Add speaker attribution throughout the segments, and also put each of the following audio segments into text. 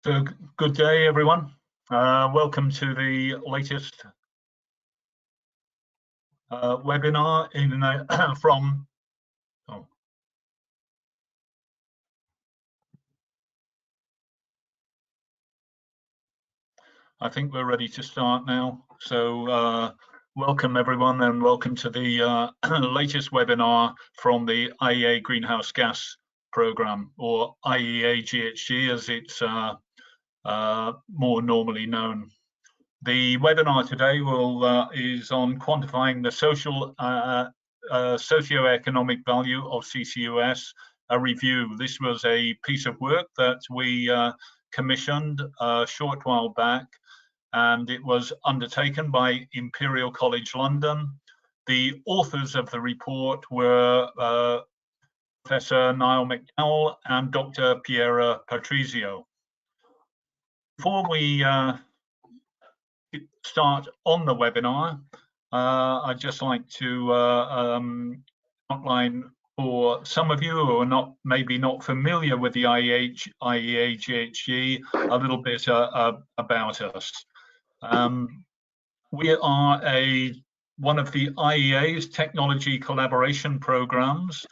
Speaker 1: So good day, everyone. Welcome to the latest webinar from. I think we're ready to start now. So welcome everyone, and welcome to the latest webinar from the IEA Greenhouse Gas Program, or IEAGHG as it's more normally known. The webinar today is on quantifying the socio-economic value of CCUS, a review. This was a piece of work that we commissioned a short while back, and it was undertaken by Imperial College London. The authors of the report were Professor Niall McDowell and Dr. Piera Patrizio. Before we start on the webinar, I'd just like to outline for some of you who are maybe not familiar with the IEAGHG a little bit about us. We are one of the IEA's technology collaboration programs,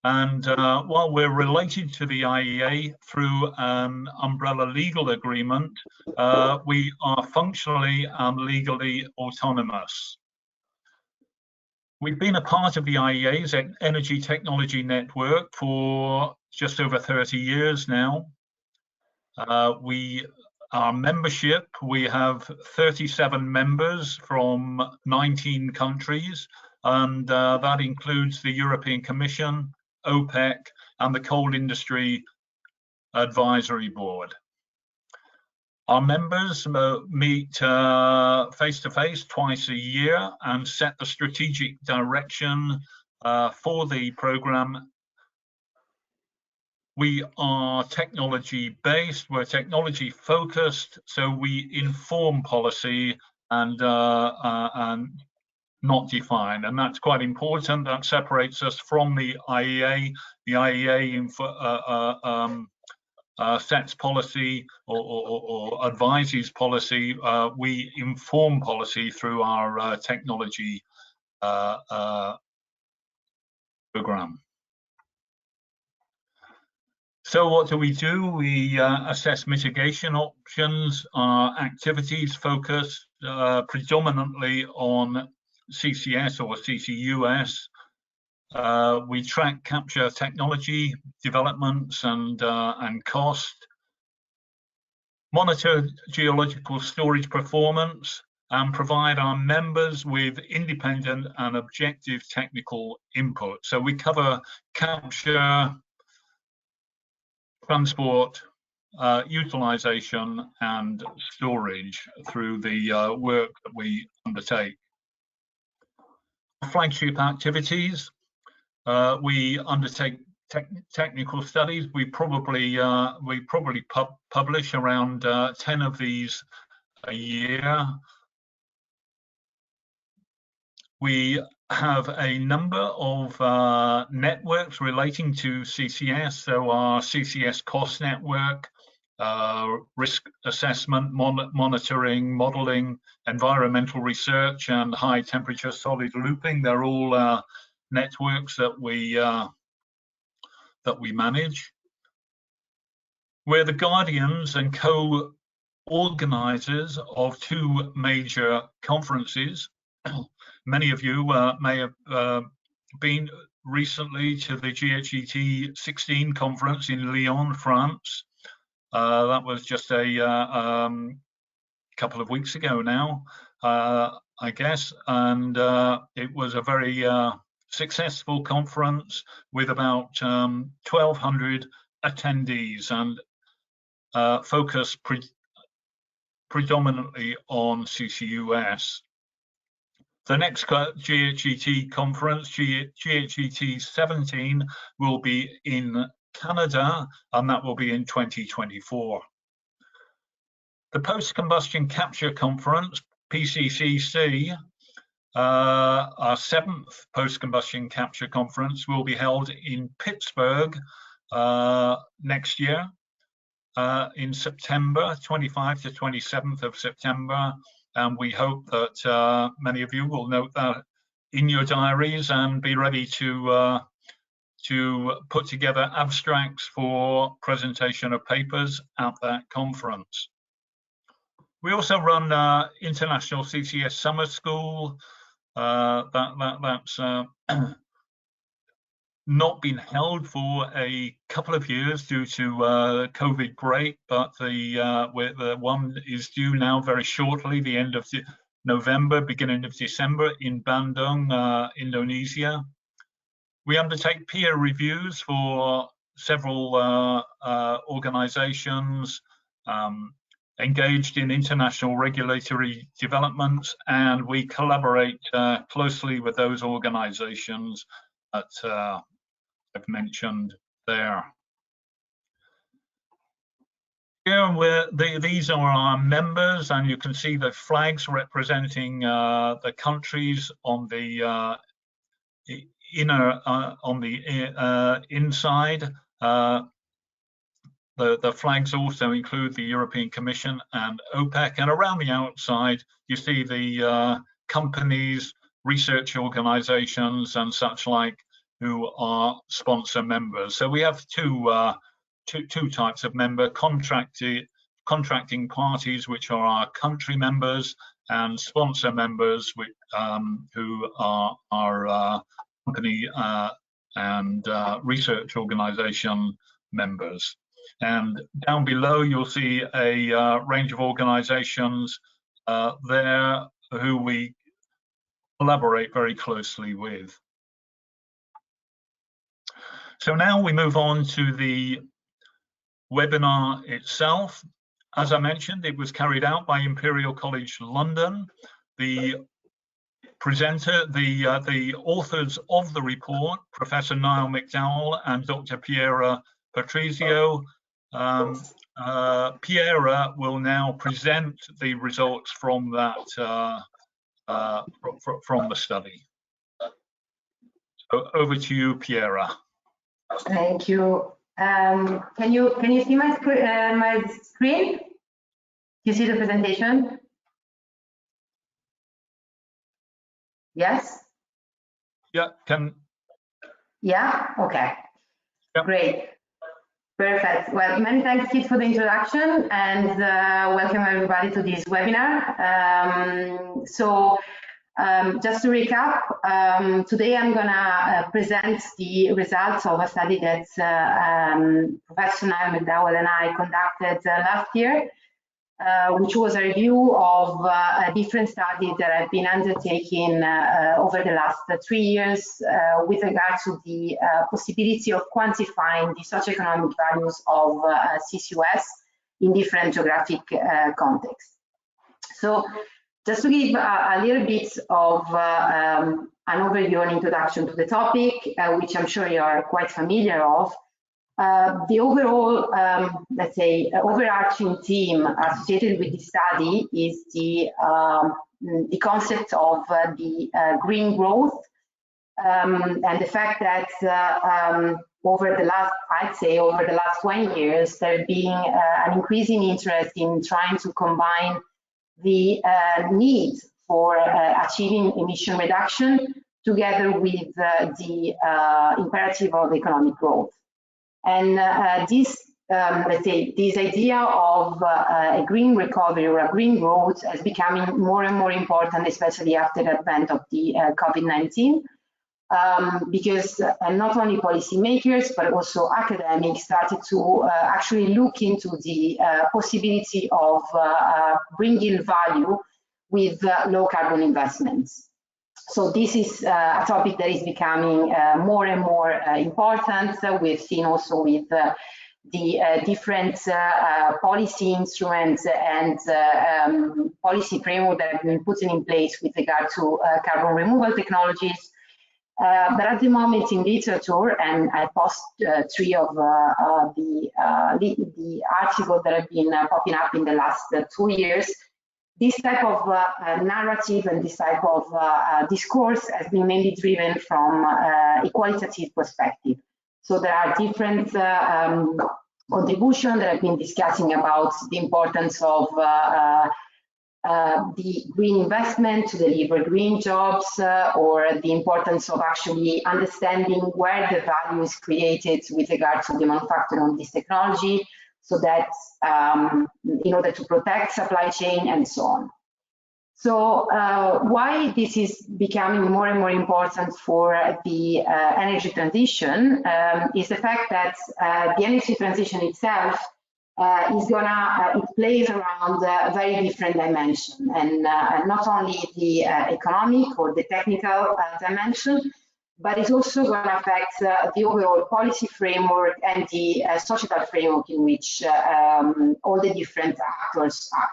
Speaker 1: and while we're related to the IEA through an umbrella legal agreement, we are functionally and legally autonomous. We've been a part of the IEA's Energy Technology Network for just over 30 years now. Our membership, we have 37 members from 19 countries, and that includes the European Commission, OPEC, and the Coal Industry Advisory Board. Our members meet face-to-face twice a year and set the strategic direction for the program. We are technology-based, we're technology-focused, so we inform policy and not define, and that's quite important. That separates us from the IEA. The IEA sets policy or advises policy. We inform policy through our technology program. So what do? We assess mitigation options. Our activities focus predominantly on CCS or CCUS. We track capture technology developments and cost, monitor geological storage performance, and provide our members with independent and objective technical input. So we cover capture, transport, utilization, and storage through the work that we undertake. Flagship activities, we undertake technical studies. We probably publish around 10 of these a year. We have a number of networks relating to CCS, so our CCS cost network, risk assessment, monitoring, modeling, environmental research, and high temperature solid looping. They're all networks that we manage. We're the guardians and co-organizers of two major conferences. Many of you may have been recently to the GHET 16 conference in Lyon, France. That was just a couple of weeks ago now, I guess, and it was a very successful conference with about 1,200 attendees, and focused predominantly on CCUS. The next GHET conference, GHET 17, will be in Canada, and that will be in 2024. The Post-Combustion Capture Conference, PCCC, our 7th Post-Combustion Capture Conference, will be held in Pittsburgh next year. in September, 25th to 27th of September, and we hope that many of you will note that in your diaries and be ready to put together abstracts for presentation of papers at that conference. We also run International CCS Summer School. That's not been held for a couple of years due to COVID break, but the one is due now very shortly, the end of November, beginning of December in Bandung, Indonesia. We undertake peer reviews for several organizations engaged in international regulatory developments, and we collaborate closely with those organizations that I've mentioned there. Here, these are our members, and you can see the flags representing the countries on the inside. The flags also include the European Commission and OPEC, and around the outside you see the companies, research organizations and such like who are sponsor members. So we have two types of member: contracting parties, which are our country members, and sponsor members, which, who are our company and research organization members. And down below you'll see a range of organizations there who we collaborate very closely with. So now we move on to the webinar itself. As I mentioned, it was carried out by Imperial College London. The presenter, the authors of the report, Professor Niall McDowell and Dr. Piera Patrizio. Piera will now present the results from that from the study. So over to you, Piera.
Speaker 2: Thank you. Can you see my screen? You see the presentation? Yes.
Speaker 1: Yeah.
Speaker 2: Yeah. Okay.
Speaker 1: Yep.
Speaker 2: Great. Perfect. Well, many thanks, Kit, for the introduction, and welcome everybody to this webinar. Just to recap, today I'm gonna present the results of a study that Professor Niall McDowell and I conducted last year, which was a review of different studies that have been undertaken over the last 3 years with regard to the possibility of quantifying the socio-economic values of CCUS in different geographic contexts. So just to give a little bit of an overview and introduction to the topic, which I'm sure you are quite familiar of, the overall, let's say, overarching theme associated with the study is the concept of the green growth, and the fact that over the last, I'd say, over the last 20 years, there being an increasing interest in trying to combine the need for achieving emission reduction together with the imperative of economic growth. And this, let's say, this idea of a green recovery or a green growth is becoming more and more important, especially after the advent of the COVID-19, because not only policymakers but also academics started to actually look into the possibility of bringing value with low carbon investments. So this is a topic that is becoming more and more important. We've seen also with the different policy instruments and policy framework that have been put in place with regard to carbon removal technologies. But at the moment in literature, and I post 3 of the articles that have been popping up in the last 2 years, this type of narrative and this type of discourse has been mainly driven from a qualitative perspective. So there are different contribution. There have been discussing about the importance of the green investment to deliver green jobs, or the importance of actually understanding where the value is created with regard to the manufacturing of this technology, so that in order to protect supply chain and so on. So why this is becoming more and more important for the energy transition is the fact that the energy transition itself it plays around a very different dimension, and not only the economic or the technical dimension, but it's also going to affect the overall policy framework and the societal framework in which all the different actors act.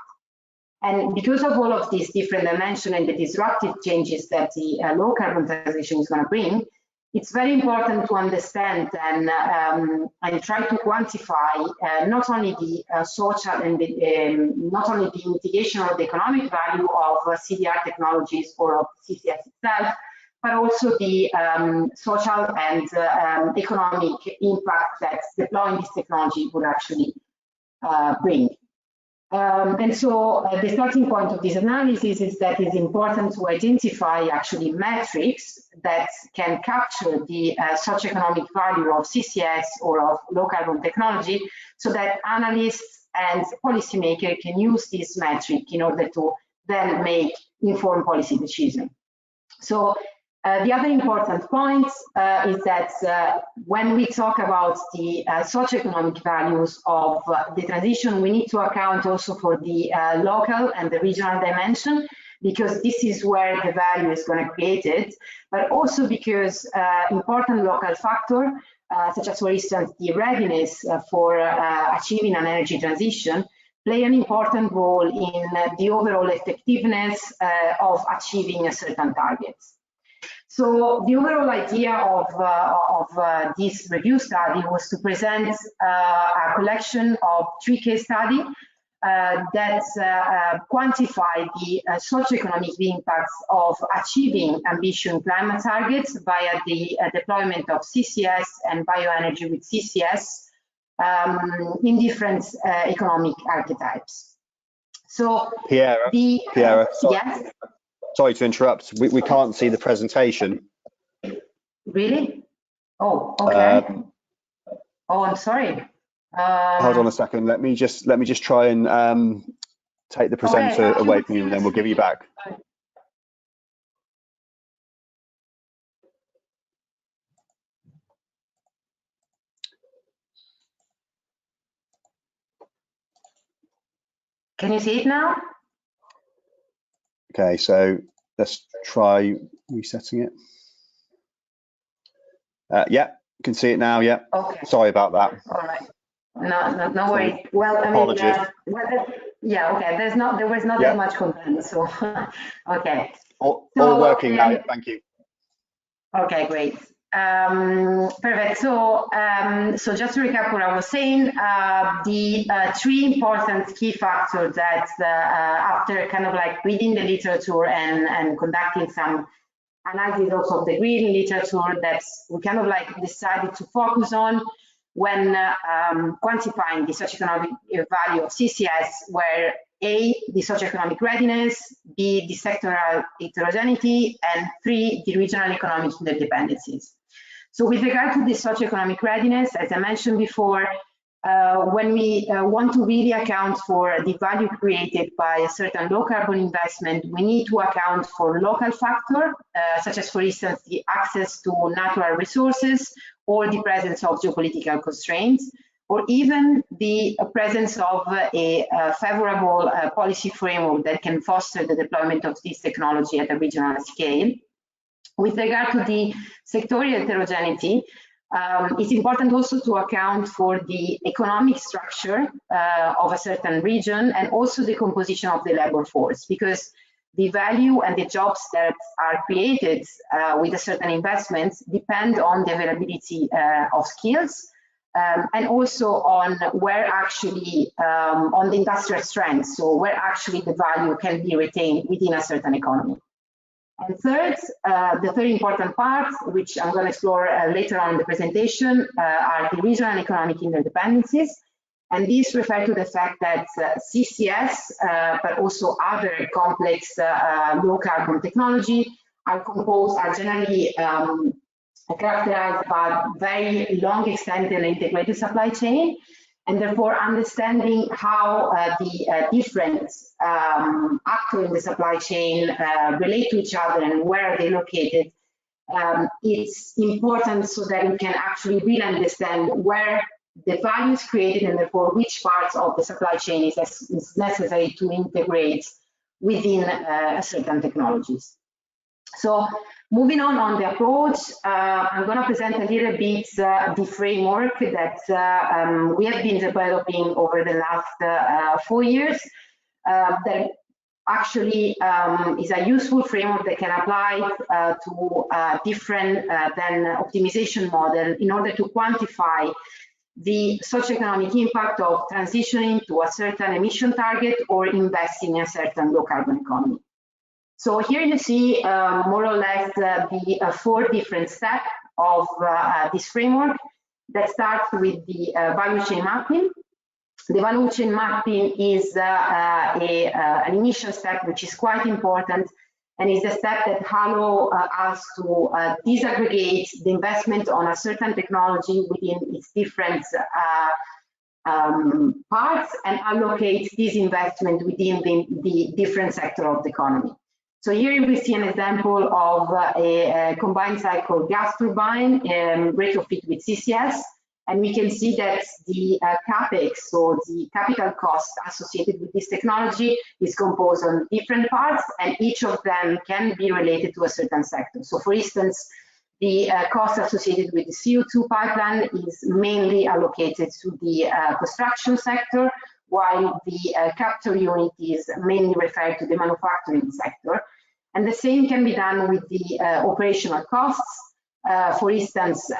Speaker 2: And because of all of these different dimensions and the disruptive changes that the low carbon transition is going to bring, it's very important to understand and try to quantify not only the social and not only the mitigation or the economic value of CDR technologies or of CCS itself, but also the social and economic impact that deploying this technology would actually bring. And so the starting point of this analysis is that it's important to identify actually metrics that can capture the socio-economic value of CCS or of low carbon technology, so that analysts and policymakers can use this metric in order to then make informed policy decisions. So the other important point is that when we talk about the socioeconomic values of the transition, we need to account also for the local and the regional dimension, because this is where the value is going to create it, but also because important local factors, such as, for instance, the readiness for achieving an energy transition, play an important role in the overall effectiveness of achieving a certain target. So the overall idea of this review study was to present a collection of 3 case studies that quantify the socioeconomic impacts of achieving ambitious climate targets via the deployment of CCS and bioenergy with CCS in different economic archetypes. So
Speaker 3: Piera, sorry.
Speaker 2: Yes?
Speaker 3: Sorry to interrupt. We can't see the presentation.
Speaker 2: Really? Oh, okay. Oh, I'm sorry.
Speaker 3: Hold on a second. Let me just try and take the presenter away from you, and then we'll give you back.
Speaker 2: Can you see it now?
Speaker 3: Okay, so let's try resetting it. Yeah, you can see it now. Yeah.
Speaker 2: Okay.
Speaker 3: Sorry about that.
Speaker 2: All right. No worries. Well, I
Speaker 3: apologies.
Speaker 2: Yeah. Okay. There was not that much content, so okay.
Speaker 3: All working now. Thank you.
Speaker 2: Okay, great. Perfect. So, just to recap what I was saying, the 3 important key factors that after kind of like reading the literature and conducting some analysis also of the green literature, that we kind of like decided to focus on when quantifying the socioeconomic value of CCS, where A, the socioeconomic readiness, B, the sectoral heterogeneity, and 3, the regional economic interdependencies. So with regard to the socioeconomic readiness, as I mentioned before, when we want to really account for the value created by a certain low carbon investment, we need to account for local factors, such as, for instance, the access to natural resources or the presence of geopolitical constraints, or even the presence of a favorable policy framework that can foster the deployment of this technology at a regional scale. With regard to the sectorial heterogeneity, it's important also to account for the economic structure of a certain region and also the composition of the labor force, because the value and the jobs that are created with a certain investment depend on the availability of skills and also on where actually, on the industrial strength, so where actually the value can be retained within a certain economy. And third, the third important part, which I'm going to explore later on in the presentation, are the regional and economic interdependencies. And this refers to the fact that CCS, but also other complex low carbon technology are generally characterized by very long extended and integrated supply chain, and therefore understanding how the different actors in the supply chain relate to each other and where are they located. It's important so that we can actually really understand where the value is created and therefore which parts of the supply chain is necessary to integrate within certain technologies. So moving on the approach, I'm going to present a little bit the framework that we have been developing over the last 4 years. That actually is a useful framework that can apply to different optimization model in order to quantify the socioeconomic impact of transitioning to a certain emission target or investing in a certain low carbon economy. So here you see more or less the 4 different steps of this framework that starts with the value chain mapping. The value chain mapping is an initial step which is quite important, and is the step that allows us to disaggregate the investment on a certain technology within its different parts and allocate this investment within the different sector of the economy. So here we see an example of a combined cycle gas turbine retrofit with CCS, and we can see that the capex, so the capital cost associated with this technology, is composed on different parts, and each of them can be related to a certain sector. So for instance, the cost associated with the CO2 pipeline is mainly allocated to the construction sector, while the capture unit is mainly referred to the manufacturing sector. And the same can be done with the operational costs. For instance,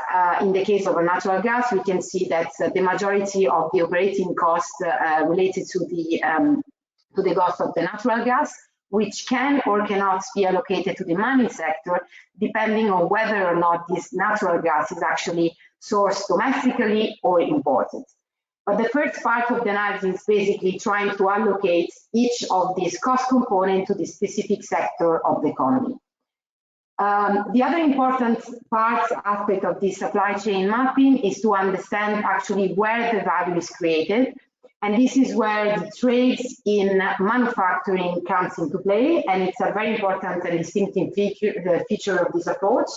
Speaker 2: in the case of a natural gas, we can see that the majority of the operating costs related to the cost of the natural gas, which can or cannot be allocated to the mining sector, depending on whether or not this natural gas is actually sourced domestically or imported. But the first part of the analysis is basically trying to allocate each of these cost components to the specific sector of the economy. The other important aspect of this supply chain mapping is to understand actually where the value is created. And this is where the trades in manufacturing comes into play. And it's a very important and distinctive feature of this approach,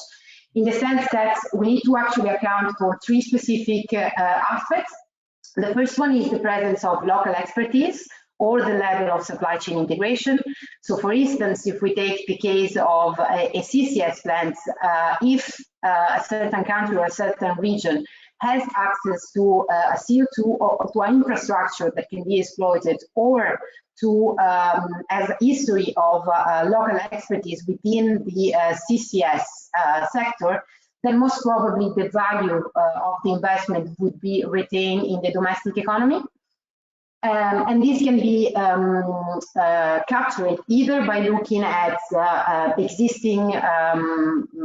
Speaker 2: in the sense that we need to actually account for 3 specific aspects. The first one is the presence of local expertise or the level of supply chain integration. So for instance, if we take the case of a CCS plant, if a certain country or a certain region has access to a CO2 or to an infrastructure that can be exploited, or to as a history of local expertise within the CCS sector, then most probably the value of the investment would be retained in the domestic economy. And this can be captured either by looking at existing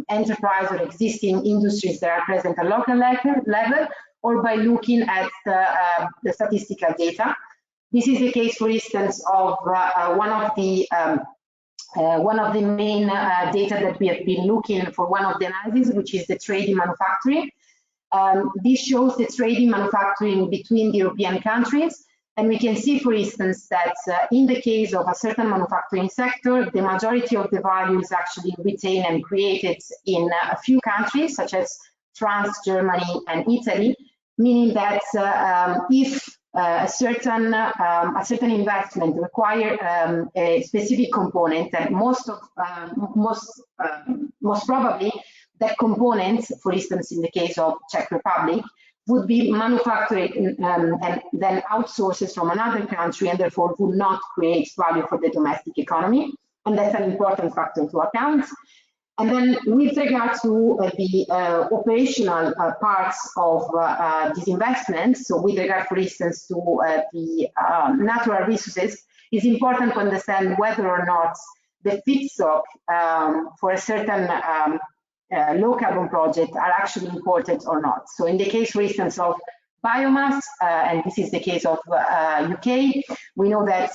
Speaker 2: enterprise or existing industries that are present at local level, or by looking at the statistical data. This is the case, for instance, of one of the main data that we have been looking for one of the analyses, which is the trade in manufacturing. This shows the trade in manufacturing between the European countries. And we can see, for instance, that in the case of a certain manufacturing sector, the majority of the value is actually retained and created in a few countries, such as France, Germany, and Italy, meaning that if a certain investment requires a specific component, and most probably that component, for instance, in the case of Czech Republic, would be manufactured and then outsourced from another country, and therefore would not create value for the domestic economy. And that's an important factor to account. And then with regard to the operational parts of these investments, so with regard, for instance, to the natural resources, it's important to understand whether or not the feedstock for a certain low carbon project are actually imported or not. So in the case, for instance, of biomass, and this is the case of UK. We know that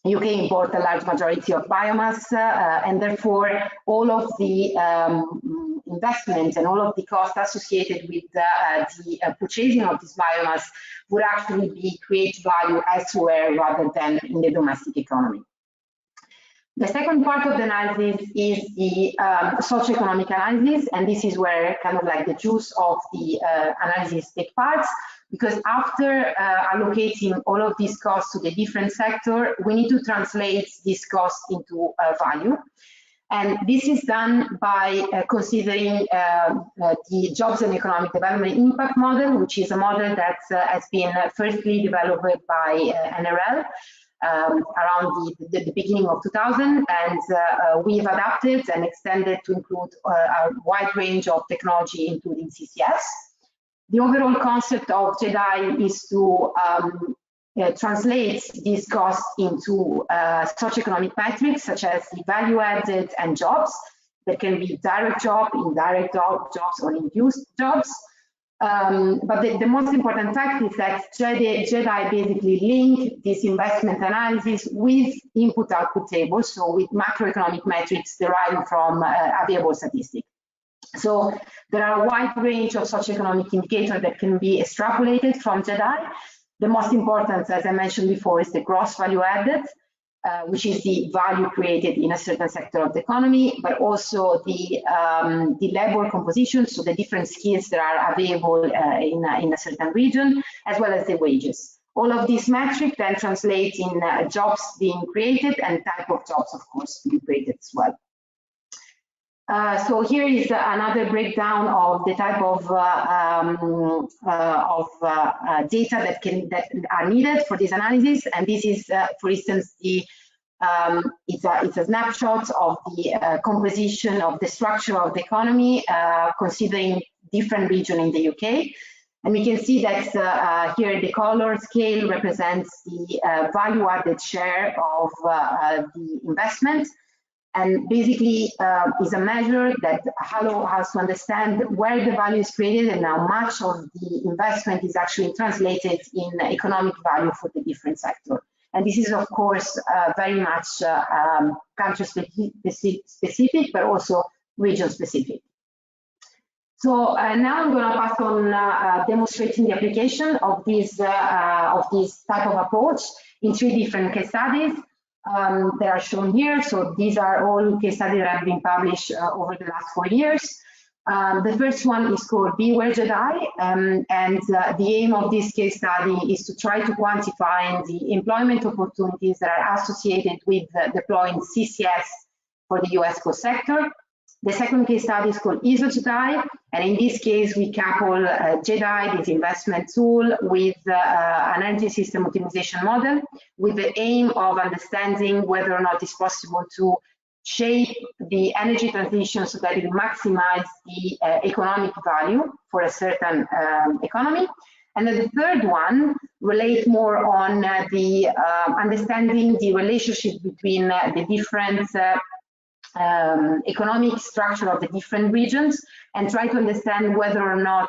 Speaker 2: UK import a large majority of biomass, and therefore all of the investment and all of the costs associated with the purchasing of this biomass would actually create value elsewhere rather than in the domestic economy. The second part of the analysis is the socio-economic analysis, and this is where kind of like the juice of the analysis takes part, because after allocating all of these costs to the different sector, we need to translate these costs into value. And this is done by considering the jobs and economic development impact model, which is a model that has been firstly developed by NRL around the beginning of 2000, and we've adapted and extended to include a wide range of technology, including CCS. The overall concept of JEDI is to translate these costs into socioeconomic metrics such as the value added and jobs that can be direct job, indirect jobs, or induced jobs. But the most important fact is that JEDI basically link this investment analysis with input-output tables, so with macroeconomic metrics derived from available statistics. So there are a wide range of socioeconomic indicators that can be extrapolated from JEDI. The most important, as I mentioned before, is the gross value added, which is the value created in a certain sector of the economy, but also the labor composition, so the different skills that are available in a certain region, as well as the wages. All of these metrics then translate in jobs being created and type of jobs, of course, being created as well. So here is another breakdown of the type of data that are needed for this analysis, and this is, for instance, it's a snapshot of the composition of the structure of the economy, considering different regions in the UK. And we can see that here the color scale represents the value added share of the investment. And basically is a measure that allows us to understand where the value is created and how much of the investment is actually translated in economic value for the different sector. And this is, of course, very much country-specific, but also region-specific. So now I'm going to pass on demonstrating the application of this type of approach in 3 different case studies. They are shown here. So these are all case studies that have been published over the last 4 years. The first one is called BeWhere JEDI, and the aim of this case study is to try to quantify the employment opportunities that are associated with deploying CCS for the US coal sector. The second case study is called IEAGHG, and in this case we couple JEDI, this investment tool, with an energy system optimization model, with the aim of understanding whether or not it's possible to shape the energy transition so that it maximizes the economic value for a certain economy. And then the third one relates more on the understanding the relationship between the different economic structure of the different regions, and try to understand whether or not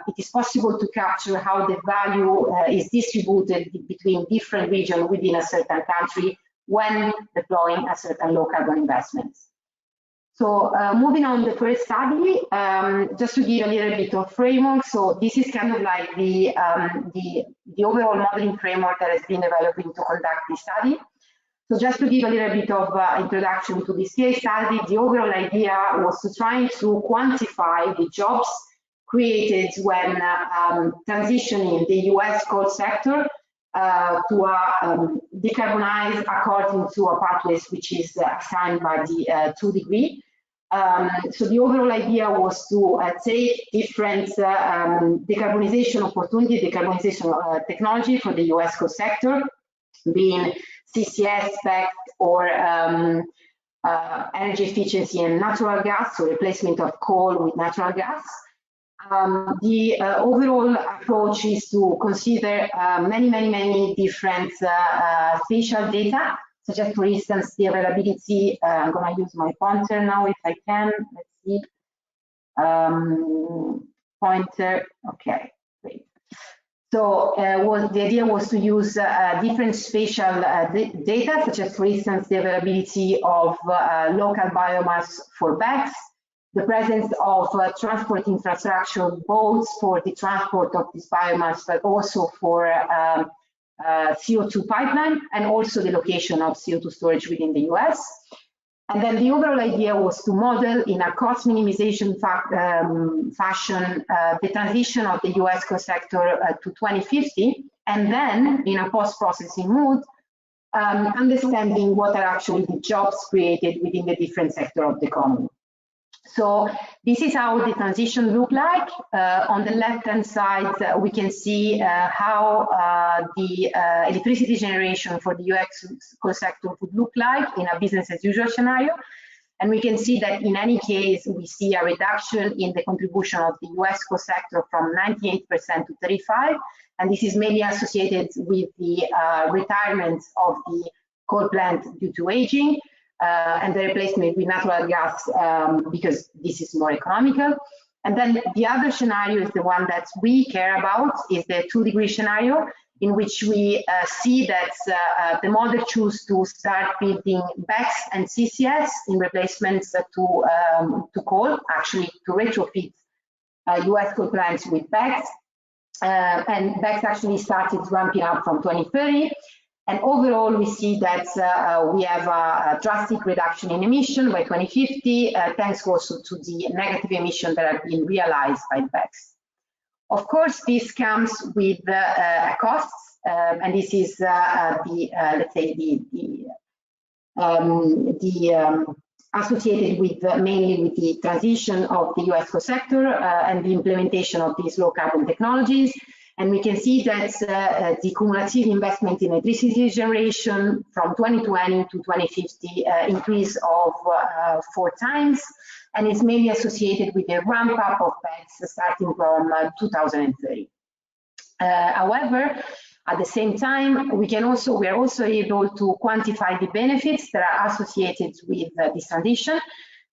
Speaker 2: it is possible to capture how the value is distributed between different regions within a certain country when deploying a certain low carbon investment. So moving on the first study, just to give a little bit of framework. So this is kind of like the overall modeling framework that has been developing to conduct this study. So just to give a little bit of introduction to this case study, the overall idea was to try to quantify the jobs created when transitioning the US coal sector to decarbonize according to a pathways which is assigned by the 2 degree. So the overall idea was to take different decarbonization opportunity, decarbonization technology for the US coal sector, being CCS, SPEC, or energy efficiency and natural gas, so replacement of coal with natural gas. The overall approach is to consider many different spatial data, such as, for instance, the availability. I'm going to use my pointer now if I can. Let's see. Pointer. Okay, great. So the idea was to use different spatial data, such as, for instance, the availability of local biomass for BECCS, the presence of transport infrastructure, both for the transport of this biomass, but also for CO2 pipeline, and also the location of CO2 storage within the US. And then the overall idea was to model in a cost minimization fashion the transition of the US co-sector to 2050, and then in a post-processing mode, understanding what are actually the jobs created within the different sector of the economy. So this is how the transition look like. On the left-hand side, we can see how the electricity generation for the US co-sector would look like in a business as usual scenario. And we can see that in any case, we see a reduction in the contribution of the US co-sector from 98% to 35%. And this is mainly associated with the retirement of the coal plant due to aging. And the replacement with natural gas because this is more economical. And then the other scenario is the one that we care about, is the 2-degree scenario, in which we see that the model choose to start building BECCS and CCS in replacements to coal, actually to retrofit US coal plants with BECCS. And BECCS actually started ramping up from 2030. And overall, we see that we have a drastic reduction in emission by 2050, thanks also to the negative emissions that have been realized by BECCS. Of course, this comes with costs, and this is let's say associated with mainly with the transition of the US co-sector and the implementation of these low carbon technologies. And we can see that the cumulative investment in electricity generation from 2020 to 2050 increase of 4 times, and is mainly associated with the ramp up of BECCS starting from 2030. However, at the same time, we are also able to quantify the benefits that are associated with this transition,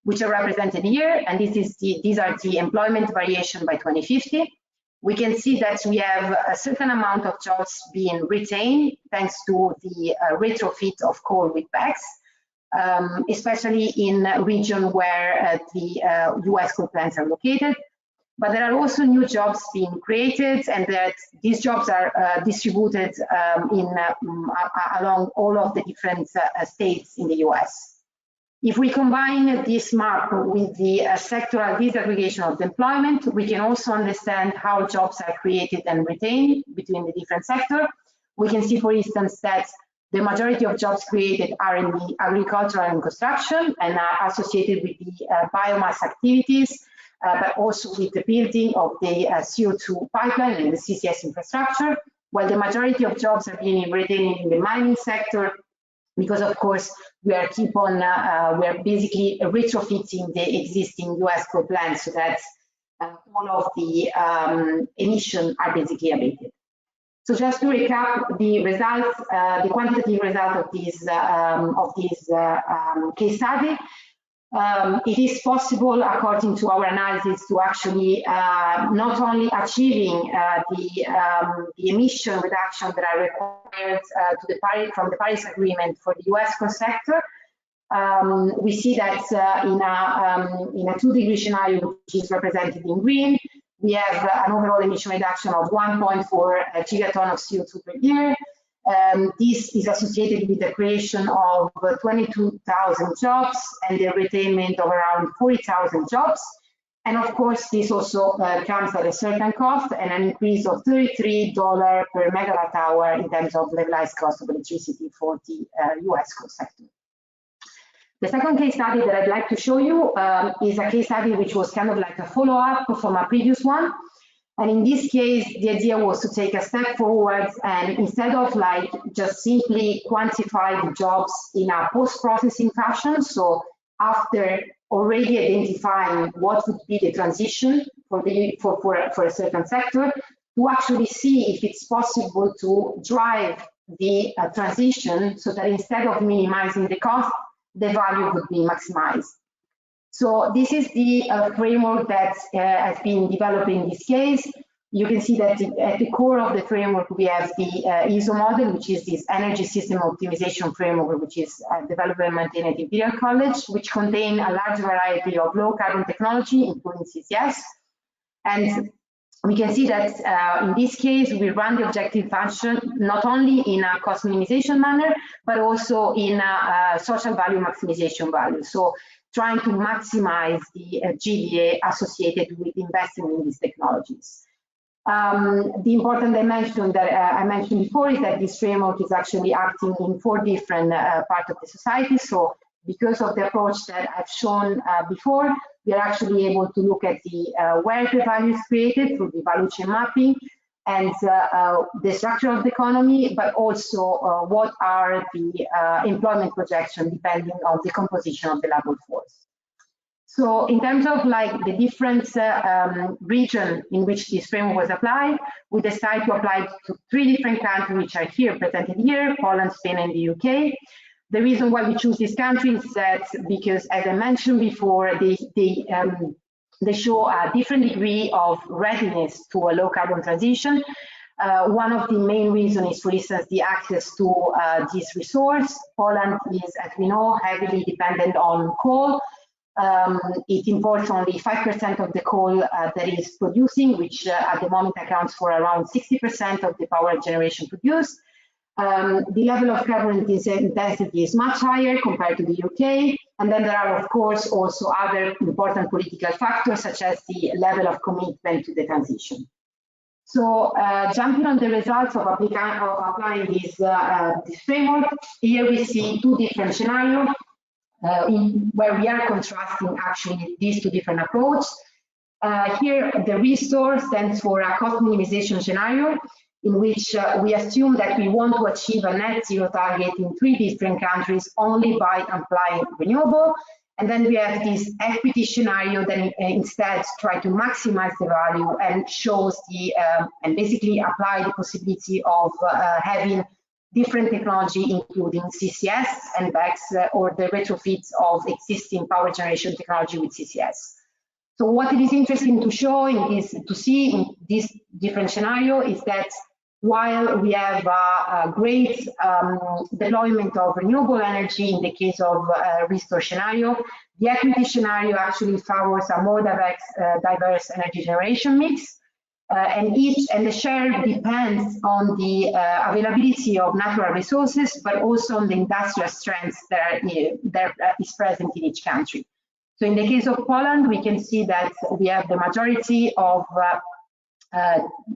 Speaker 2: which are represented here, and these are the employment variation by 2050. We can see that we have a certain amount of jobs being retained thanks to the retrofit of coal with BECCS, especially in a region where the US coal plants are located. But there are also new jobs being created, and that these jobs are distributed along all of the different states in the US. If we combine this map with the sectoral disaggregation of the employment, we can also understand how jobs are created and retained between the different sectors. We can see, for instance, that the majority of jobs created are in the agriculture and construction and are associated with the biomass activities, but also with the building of the CO2 pipeline and the CCS infrastructure, while the majority of jobs are being retained in the mining sector, because of course we are basically retrofitting the existing US coal plants so that all of the emissions are basically abated. So just to recap the results, the quantitative result of this case study. It is possible, according to our analysis, to actually not only achieving the emission reduction that are required from the Paris Agreement for the US co-sector. We see that in a 2-degree scenario, which is represented in green, we have an overall emission reduction of 1.4 gigaton of CO2 per year. This is associated with the creation of 22,000 jobs and the retainment of around 40,000 jobs. And of course, this also comes at a certain cost and an increase of $33 per megawatt hour in terms of levelized cost of electricity for the US coal sector. The second case study that I'd like to show you is a case study which was kind of like a follow-up from a previous one. And in this case, the idea was to take a step forward and instead of like just simply quantify the jobs in a post-processing fashion, so after already identifying what would be the transition for a certain sector, to actually see if it's possible to drive the transition so that instead of minimizing the cost, the value would be maximized. So this is the framework that has been developed in this case. you can see that at the core of the framework we have the ISO model, which is this energy system optimization framework, which is developed and maintained at Imperial College, which contain a large variety of low carbon technology, including CCS. And we can see that in this case, we run the objective function not only in a cost minimization manner, but also in a social value maximization value. So trying to maximize the GVA associated with investing in these technologies. The important dimension that I mentioned before is that this framework is actually acting in 4 different parts of the society. So because of the approach that I've shown before, we are actually able to look at the where the value is created through the value chain mapping and the structure of the economy, but also what are the employment projections depending on the composition of the labor force. So in terms of like the different region in which this framework was applied, we decided to apply it to 3 different countries which are here presented here, Poland, Spain, and the UK. The reason why we choose these countries is that because, as I mentioned before, they show a different degree of readiness to a low carbon transition. One of the main reasons is, for instance, the access to this resource. Poland is, as we know, heavily dependent on coal. It imports only 5% of the coal that is producing, which at the moment accounts for around 60% of the power generation produced. The level of carbon intensity is much higher compared to the UK. And then there are, of course, also other important political factors, such as the level of commitment to the transition. So jumping on the results of applying this framework, here we see 2 different scenarios where we are contrasting actually these 2 different approaches. Here, the restore stands for a cost minimization scenario, in which we assume that we want to achieve a net zero target in 3 different countries only by applying renewable. And then we have this equity scenario that instead try to maximize the value and shows the, and basically apply the possibility of having different technology, including CCS and BECCS, or the retrofits of existing power generation technology with CCS. So what it is interesting to show to see in this different scenario is that while we have a great deployment of renewable energy in the case of restore scenario, the equity scenario actually favors a more diverse energy generation mix, and the share depends on the availability of natural resources, but also on the industrial strengths that is present in each country. So in the case of Poland, we can see that we have the majority of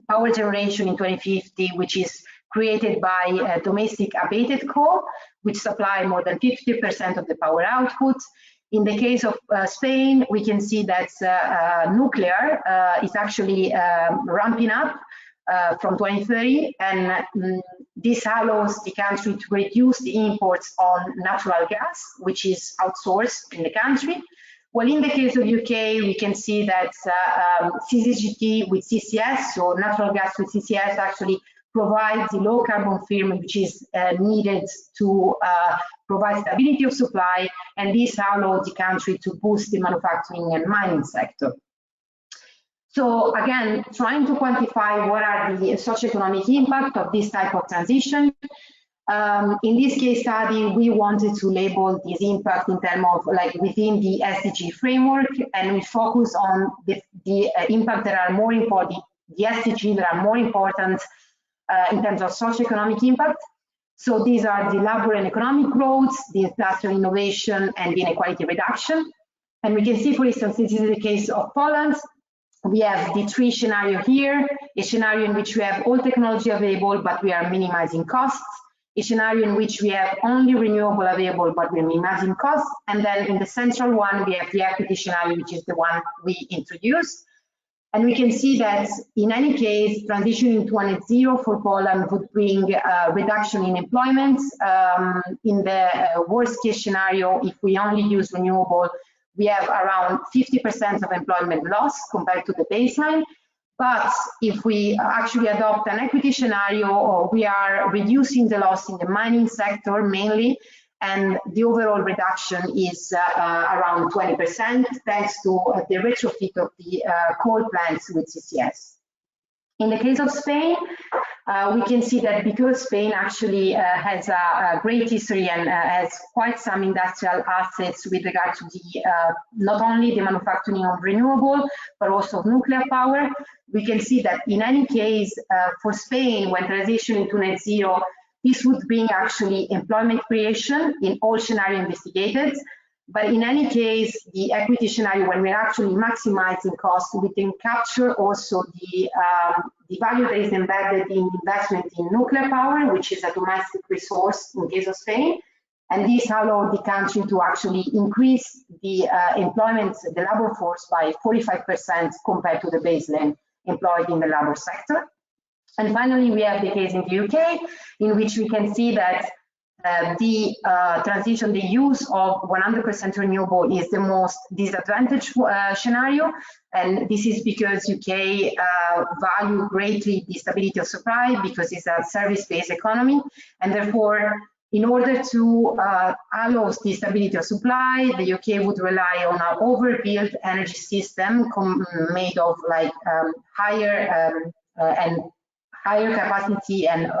Speaker 2: power generation in 2050, which is created by domestic abated coal, which supply more than 50% of the power output. In the case of Spain, we can see that nuclear is actually ramping up from 2030, and this allows the country to reduce the imports on natural gas, which is outsourced in the country. Well, in the case of UK, we can see that CCGT with CCS, so natural gas with CCS, actually provides the low carbon firm which is needed to provide stability of supply, and this allows the country to boost the manufacturing and mining sector. So again, trying to quantify what are the socio-economic impact of this type of transition. In this case study, we wanted to label this impact in terms of like within the SDG framework, and we focus on the impact that are more important, the SDG that are more important in terms of socio-economic impact. So these are the labor and economic growth, the industrial innovation, and the inequality reduction. And we can see, for instance, this is the case of Poland. We have the 3 scenarios here, a scenario in which we have all technology available, but we are minimizing costs. A scenario in which we have only renewable available, but we're minimizing costs. And then in the central one, we have the equity scenario, which is the one we introduced. And we can see that in any case, transitioning to a net zero for Poland would bring a reduction in employment. In the worst case scenario, if we only use renewable, we have around 50% of employment loss compared to the baseline. But if we actually adopt an equity scenario, we are reducing the loss in the mining sector mainly, and the overall reduction is around 20% thanks to the retrofit of the coal plants with CCS. In the case of Spain, we can see that because Spain actually has a great history and has quite some industrial assets with regard to the not only the manufacturing of renewable, but also of nuclear power, we can see that in any case, for Spain, when transition into net zero, this would bring actually employment creation in all scenarios investigated. But in any case, the equity scenario, when we're actually maximizing cost, we can capture also the value that is embedded in investment in nuclear power, which is a domestic resource in case of Spain. And this allowed the country to actually increase the employment, the labor force by 45% compared to the baseline employed in the labor sector. And finally, we have the case in the UK, in which we can see that the transition, the use of 100% renewable is the most disadvantaged scenario, and this is because UK value greatly the stability of supply because it's a service-based economy, and therefore, in order to allow the stability of supply, the UK would rely on an overbuilt energy system made of like higher capacity and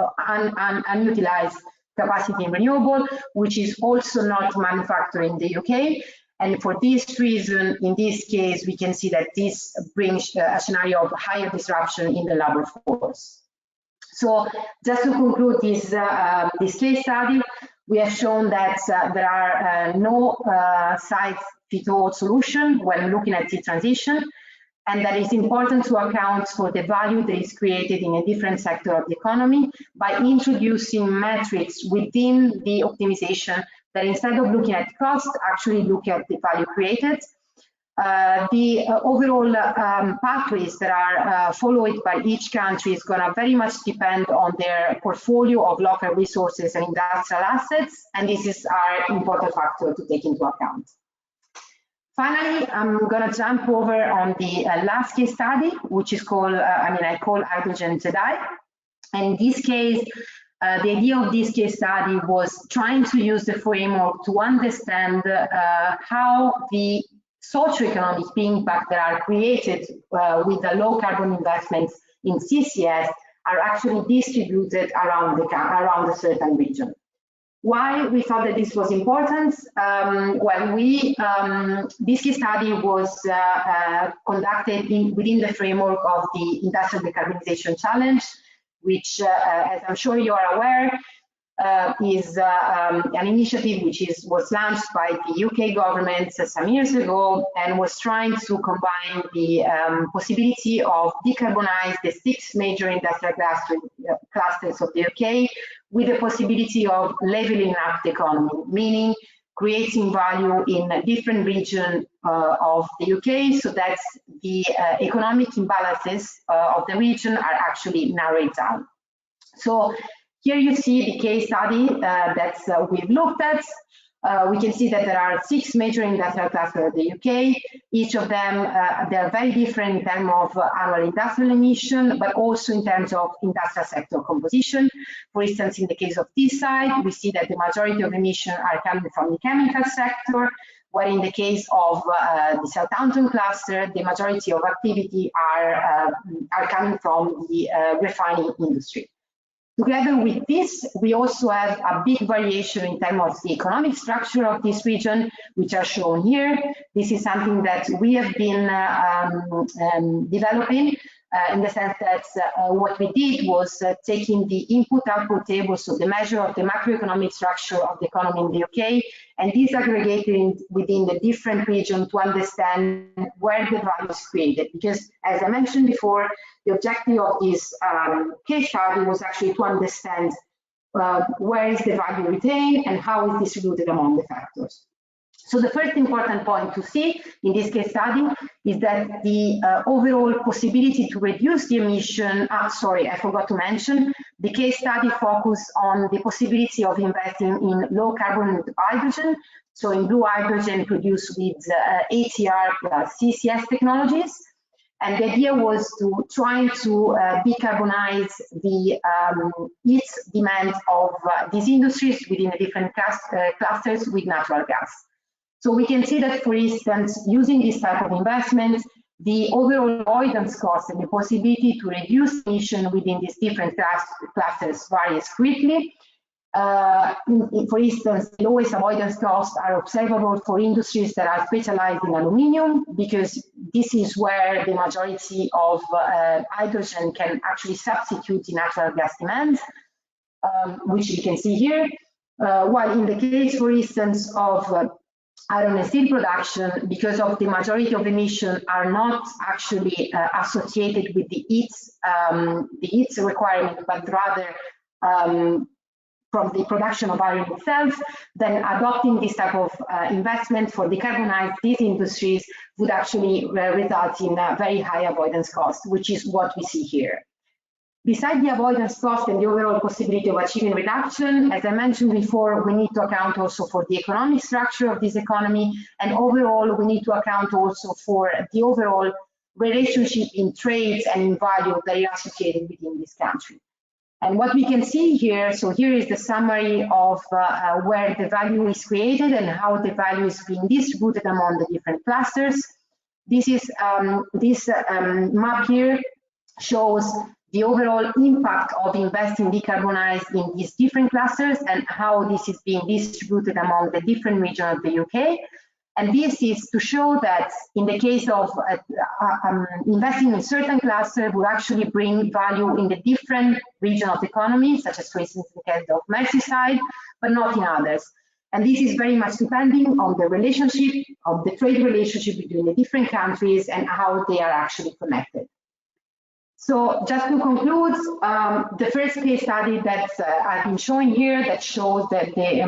Speaker 2: unutilized capacity in renewable, which is also not manufactured in the UK. And for this reason, in this case, we can see that this brings a scenario of higher disruption in the labor force. So just to conclude this, this case study, we have shown that there are no side-fit-all solution when looking at the transition, and that it's important to account for the value that is created in a different sector of the economy by introducing metrics within the optimization that instead of looking at cost, actually look at the value created. The overall pathways that are followed by each country is going to very much depend on their portfolio of local resources and industrial assets, and this is our important factor to take into account. Finally, I'm going to jump over on the last case study, which is called, I call hydrogen JEDI. And in this case, the idea of this case study was trying to use the framework to understand how the socio-economic impact that are created with the low carbon investments in CCS are actually distributed around a certain region. Why we thought that this was important? This case study was conducted within the framework of the Industrial Decarbonization Challenge, which, as I'm sure you are aware, is an initiative which was launched by the UK government some years ago and was trying to combine the possibility of decarbonize the 6 major industrial clusters of the UK with the possibility of leveling up the economy, meaning creating value in a different region of the UK so that the economic imbalances of the region are actually narrowed down. So here you see the case study that we've looked at. We can see that there are 6 major industrial clusters of the UK. Each of them, they are very different in terms of annual industrial emission, but also in terms of industrial sector composition. For instance, in the case of this side, we see that the majority of emissions are coming from the chemical sector, where in the case of the Southampton cluster, the majority of activity are coming from the refining industry. Together with this, we also have a big variation in terms of the economic structure of this region, which are shown here. This is something that we have been developing in the sense that what we did was taking the input-output table, so the measure of the macroeconomic structure of the economy in the UK, and disaggregating within the different regions to understand where the value is created. Because, as I mentioned before, the objective of this case study was actually to understand where is the value retained and how it's distributed among the factors. So the first important point to see in this case study is that the overall possibility to reduce the emission, sorry, I forgot to mention, the case study focused on the possibility of investing in low carbon hydrogen, so in blue hydrogen produced with ATR plus CCS technologies. And the idea was to try to decarbonize the heat demand of these industries within the different clusters with natural gas. So we can see that, for instance, using this type of investment, the overall avoidance cost and the possibility to reduce emission within these different clusters varies quickly. For instance, the lowest avoidance costs are observable for industries that are specialized in aluminium, because this is where the majority of hydrogen can actually substitute in natural gas demand, which you can see here. While in the case, for instance, of iron and steel production, because of the majority of emissions are not actually associated with the heat requirement, but rather from the production of iron itself, then adopting this type of investment for decarbonize these industries would actually result in a very high avoidance cost, which is what we see here. Besides the avoidance cost and the overall possibility of achieving reduction, as I mentioned before, we need to account also for the economic structure of this economy, and overall we need to account also for the overall relationship in trades and in value that are associated within this country. And what we can see here, so here is the summary of where the value is created and how the value is being distributed among the different clusters. This is map here shows the overall impact of investing decarbonized in these different clusters and how this is being distributed among the different regions of the UK. And this is to show that in the case of investing in certain clusters will actually bring value in the different regions of the economy, such as, for instance, in the case of Merseyside, but not in others. And this is very much depending on the relationship, of the trade relationship between the different countries and how they are actually connected. So just to conclude, the first case study that I've been showing here that shows that they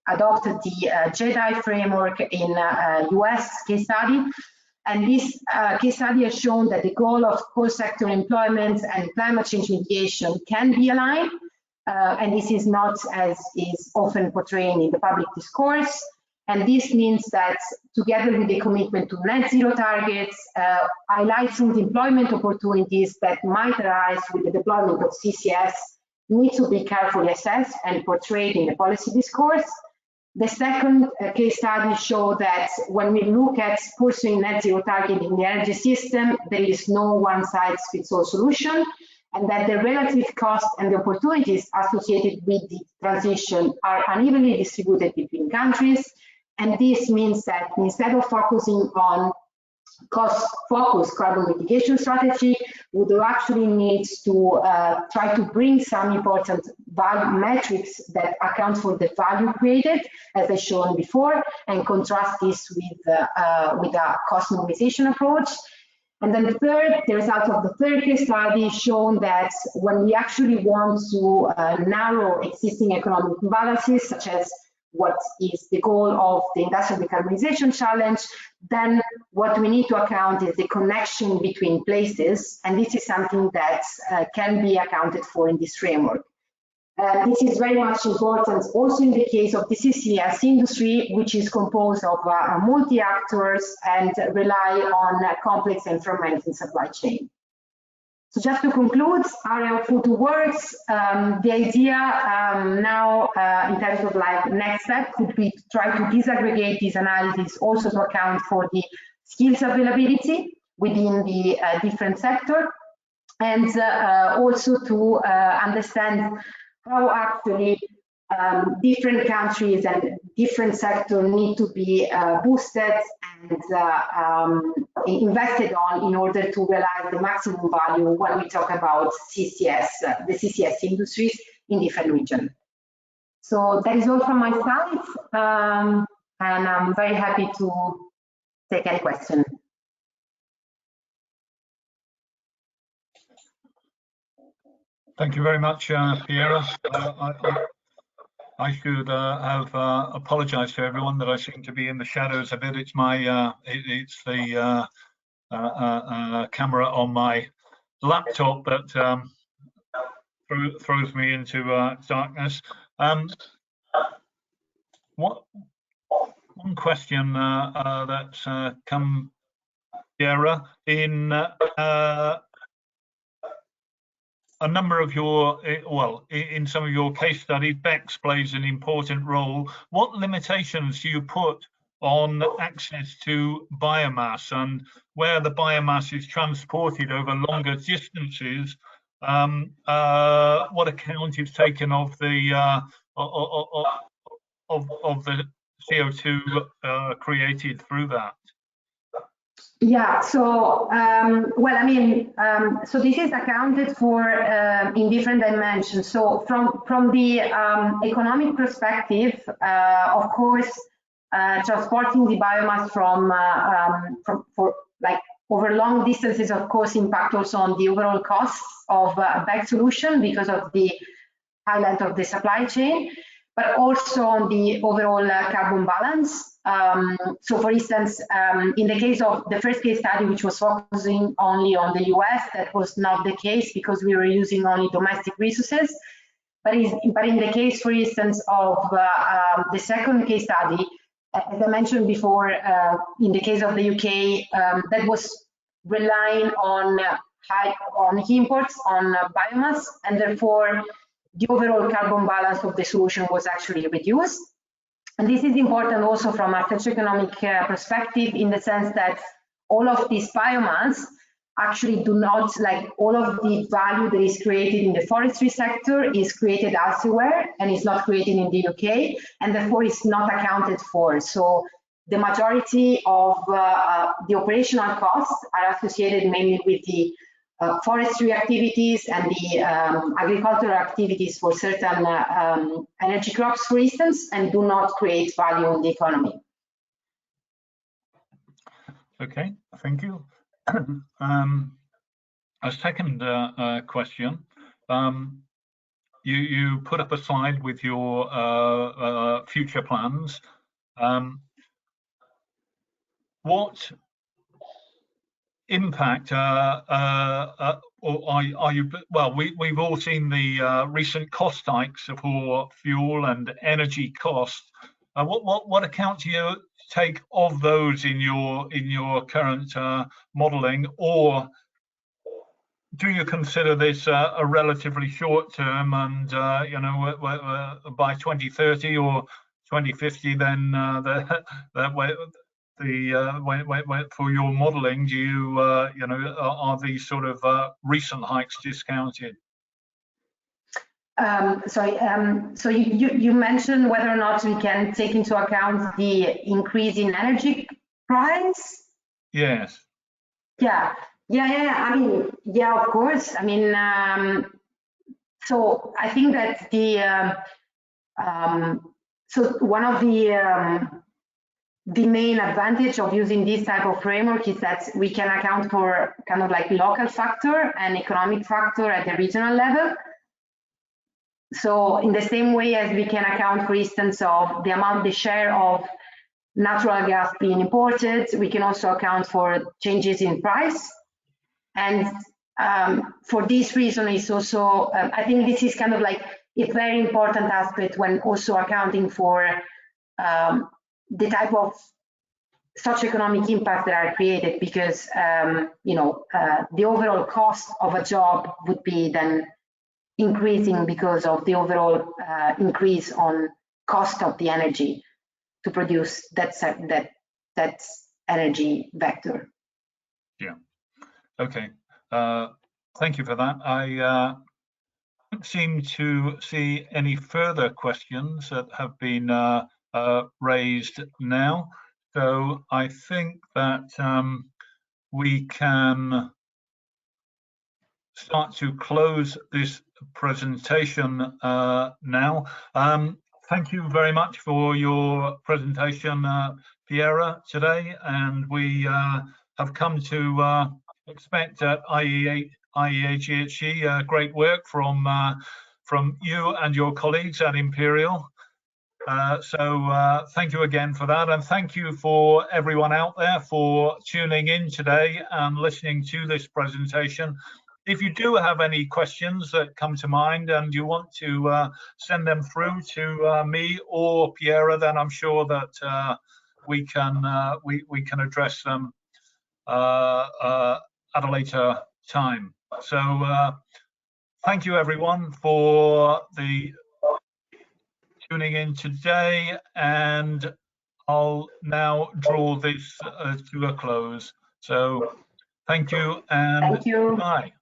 Speaker 2: adopted the JEDI framework in US case study. And this case study has shown that the goal of core sector employment and climate change mitigation can be aligned. And this is not as is often portrayed in the public discourse. And this means that together with the commitment to net zero targets, highlighting the employment opportunities that might arise with the deployment of CCS need to be carefully assessed and portrayed in the policy discourse. The second case study showed that when we look at pursuing net zero target in the energy system, there is no one-size-fits-all solution, and that the relative cost and the opportunities associated with the transition are unevenly distributed between countries. And this means that instead of focusing on cost-focused carbon mitigation strategy, we do actually need to try to bring some important value metrics that account for the value created, as I shown before, and contrast this with a cost minimization approach. And then the result of the third case study shown that when we actually want to narrow existing economic imbalances, such as what is the goal of the industrial decarbonization challenge, then what we need to account is the connection between places, and this is something that can be accounted for in this framework. This is very much important also in the case of the CCUS industry, which is composed of multi-actors and rely on a complex and fragmented supply chain. So just to conclude, area of put to words, the idea now in terms of like next step could be to try to disaggregate this analysis also to account for the skills availability within the different sector, and also to understand how actually different countries and different sectors need to be boosted and invested on in order to realize the maximum value when we talk about CCS, the CCS industries in different regions. So that is all from my side, and I'm very happy to take any question.
Speaker 1: Thank you very much, Piera. I should have apologized to everyone that I seem to be in the shadows a bit. It's my it's the camera on my laptop that throws me into darkness. One question that's come, Piera, in a number of your, well, in some of your case studies, BECCS plays an important role. What limitations do you put on access to biomass, and where the biomass is transported over longer distances, what account is taken of the CO2 created through that?
Speaker 2: Yeah, so well, I mean, so this is accounted for in different dimensions. So from the economic perspective, of course, transporting the biomass for like over long distances, of course, impact also on the overall costs of back solution because of the high length of the supply chain, but also on the overall carbon balance. So for instance, in the case of the first case study, which was focusing only on the US, that was not the case because we were using only domestic resources. But in the case, for instance, of the second case study, as I mentioned before, in the case of the UK, that was relying on imports on biomass, and therefore the overall carbon balance of the solution was actually reduced. And this is important also from a socio-economic perspective, in the sense that all of this biomass actually do not, like all of the value that is created in the forestry sector is created elsewhere and is not created in the UK, and therefore is not accounted for. So the majority of the operational costs are associated mainly with the forestry activities and the agricultural activities for certain energy crops, for instance, and do not create value in the economy.
Speaker 1: Okay, thank you. A second question. You put up a slide with your future plans. What impact are you, well, we've all seen the recent cost hikes for fuel and energy costs. What account do you take of those in your current modeling, or do you consider this a relatively short term, and you know, by 2030 or 2050, then for your modeling, do you you know, are these sort of recent hikes discounted?
Speaker 2: Sorry, so you mentioned whether or not we can take into account the increase in energy price? Yes. Yeah. I mean, yeah, of course. I mean, so I think that the so one of the main advantage of using this type of framework is that we can account for kind of like local factor and economic factor at the regional level. So in the same way as we can account, for instance, of the share of natural gas being imported, we can also account for changes in price. And for this reason, it's also, I think this is kind of like a very important aspect when also accounting for the type of socio-economic impact that are created, because you know, the overall cost of a job would be then increasing because of the overall increase on cost of the energy to produce that energy vector.
Speaker 1: Yeah. Okay. Thank you for that. I don't seem to see any further questions that have been raised now. So I think that we can start to close this presentation now. Thank you very much for your presentation, Piera, today, and we have come to expect at IEAGHG great work from you and your colleagues at Imperial. So thank you again for that, and thank you for everyone out there for tuning in today and listening to this presentation. If you do have any questions that come to mind and you want to send them through to me or Piera, then I'm sure that we can address them at a later time. So thank you everyone for tuning in today, and I'll now draw this to a close. So thank you and
Speaker 2: Thank you.
Speaker 1: bye.